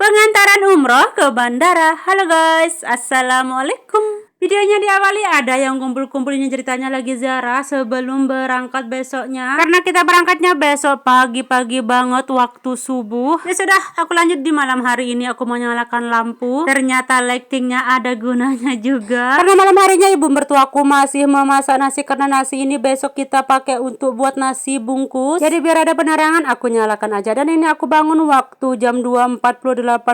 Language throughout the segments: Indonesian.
Pengantaran umroh ke bandara. Halo guys, assalamualaikum. Videonya diawali ada yang kumpul-kumpul, ini ceritanya lagi ziarah sebelum berangkat besoknya. Karena kita berangkatnya besok pagi-pagi banget waktu subuh. Ya sudah, aku lanjut di malam hari ini. Aku mau nyalakan lampu. Ternyata lightingnya ada gunanya juga. Karena malam harinya ibu mertuaku masih memasak nasi. Karena nasi ini besok kita pakai untuk buat nasi bungkus. Jadi biar ada penerangan aku nyalakan aja. Dan ini aku bangun waktu jam 2.48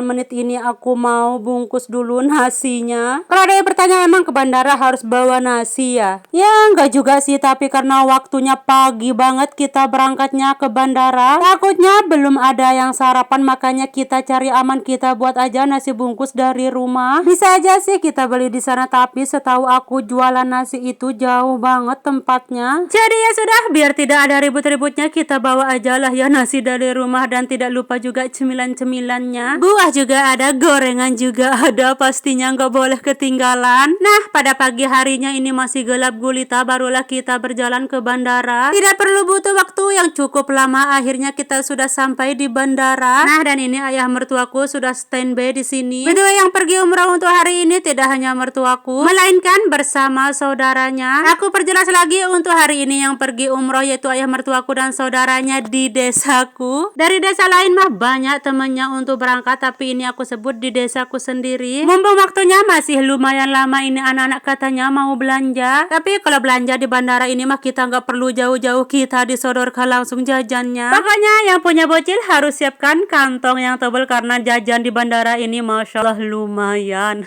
menit ini. Aku mau bungkus dulu nasinya. Kalau ada yang bertanya emang ke bandara harus bawa nasi ya? Ya enggak juga sih, tapi karena waktunya pagi banget kita berangkatnya ke bandara, takutnya belum ada yang sarapan, makanya kita cari aman, kita buat aja nasi bungkus dari rumah. Bisa aja sih kita beli di sana, tapi setahu aku jualan nasi itu jauh banget tempatnya. Jadi ya sudah, biar tidak ada ribut-ributnya kita bawa aja lah ya nasi dari rumah. Dan tidak lupa juga cemilan-cemilannya, buah juga ada, gorengan juga ada, pastinya nggak boleh ketinggalan. Nah, pada pagi harinya ini masih gelap gulita, barulah kita berjalan ke bandara. Tidak perlu butuh waktu yang cukup lama, akhirnya kita sudah sampai di bandara. Nah, dan ini ayah mertuaku sudah standby di sini. Kedua yang pergi umrah untuk hari ini tidak hanya mertuaku, melainkan bersama saudaranya. Aku perjelas lagi, untuk hari ini yang pergi umroh yaitu ayah mertuaku dan saudaranya di desaku. Dari desa lain mah banyak temennya untuk berangkat, tapi ini aku sebut di desaku sendiri. Mumpung waktunya masih lumayan lama, ini anak-anak katanya mau belanja. Tapi kalau belanja di bandara ini mah kita nggak perlu jauh-jauh, kita disodorkan langsung jajannya. Pokoknya yang punya bocil harus siapkan kantong yang tebal karena jajan di bandara ini masya Allah lumayan.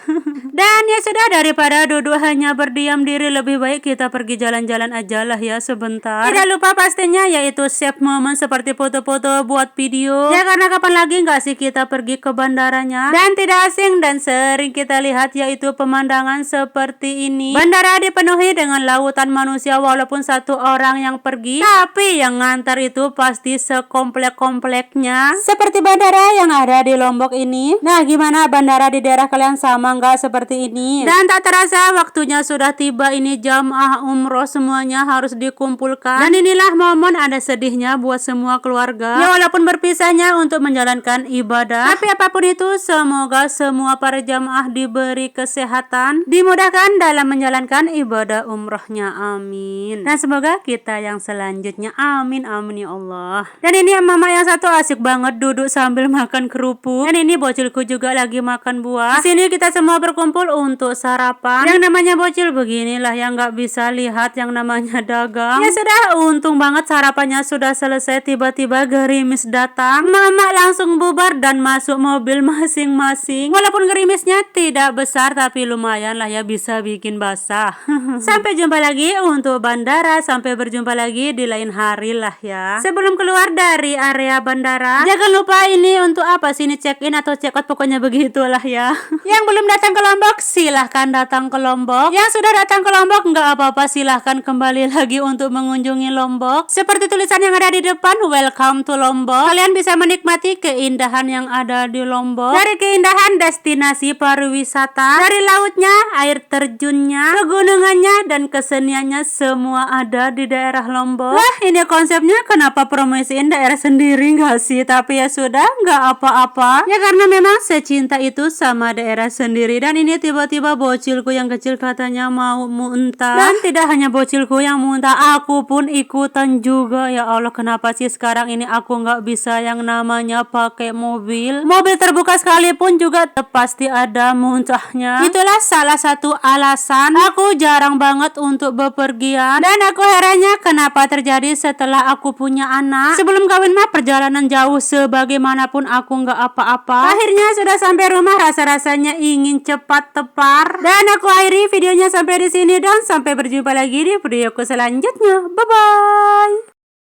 Dan ya sudah, daripada duduk hanya berdiam diri, lebih baik kita pergi jalan-jalan aja lah ya sebentar. Tidak lupa pastinya yaitu save momen seperti foto-foto buat video. Ya karena kapan lagi nggak sih kita pergi ke bandaranya. Dan tidak asing dan sering kita lihat yaitu pemandangan seperti ini. Bandara dipenuhi dengan lautan manusia, walaupun satu orang yang pergi, tapi yang ngantar itu pasti sekomplek-kompleknya. Seperti bandara yang ada di Lombok ini. Nah, gimana bandara di daerah kalian, sama nggak seperti ini? Dan tak terasa waktunya sudah tiba, ini jamaah umroh semuanya harus dikumpulkan. Dan inilah momen ada sedihnya buat semua keluarga. Ya walaupun berpisahnya untuk menjalankan ibadah, tapi apapun itu semoga semua para jamaah diberi kesehatan, dimudahkan dalam menjalankan ibadah umrohnya, amin. Dan semoga kita yang selanjutnya, amin amin ya Allah. Dan ini mama yang satu asik banget duduk sambil makan kerupuk. Dan ini bocilku juga lagi makan buah. Di sini kita semua berkumpul untuk sarapan. Yang namanya bocil beginilah yang nggak bisa lihat yang namanya dagang. Ya sudah, untung banget sarapannya sudah selesai, tiba-tiba gerimis datang. Mama langsung bubar dan masuk mobil masing-masing. Walaupun gerimisnya tidak besar, tapi lumayan lah ya, bisa bikin basah. Sampai jumpa lagi untuk bandara, sampai berjumpa lagi di lain hari lah ya. Sebelum keluar dari area bandara, jangan lupa ini untuk apa sih, ini check in atau check out, pokoknya begitulah ya. Yang belum datang ke Lombok silahkan datang ke Lombok. Yang sudah datang ke Lombok nggak apa-apa, silahkan kembali lagi untuk mengunjungi Lombok. Seperti tulisan yang ada di depan, welcome to Lombok. Kalian bisa menikmati keindahan yang ada di Lombok. Dari keindahan destinasi pariwisata, dari lautnya, air terjunnya, pegunungannya, dan keseniannya, semua ada di daerah Lombok. Wah, ini konsepnya kenapa promosiin daerah sendiri nggak sih? Tapi ya sudah, nggak apa-apa. Ya karena memang secinta itu sama daerah sendiri. Dan ini tiba-tiba bocilku yang kecil katanya mau muntah. Dan tidak hanya bocilku yang muntah, aku pun ikutan juga. Ya Allah, kenapa sih sekarang ini aku nggak bisa yang namanya pakai mobil? Mobil terbuka sekalipun juga pasti ada muntahnya. Itulah salah satu alasan aku jarang banget untuk bepergian. Dan aku herannya kenapa terjadi setelah aku punya anak. Sebelum kawin mah perjalanan jauh sebagaimanapun aku nggak apa-apa. Akhirnya sudah sampai rumah, rasa-rasanya ingin cepat tepar. Dan aku akhiri videonya sampai di sini, dan sampai berjumpa lagi di videoku selanjutnya. Bye bye.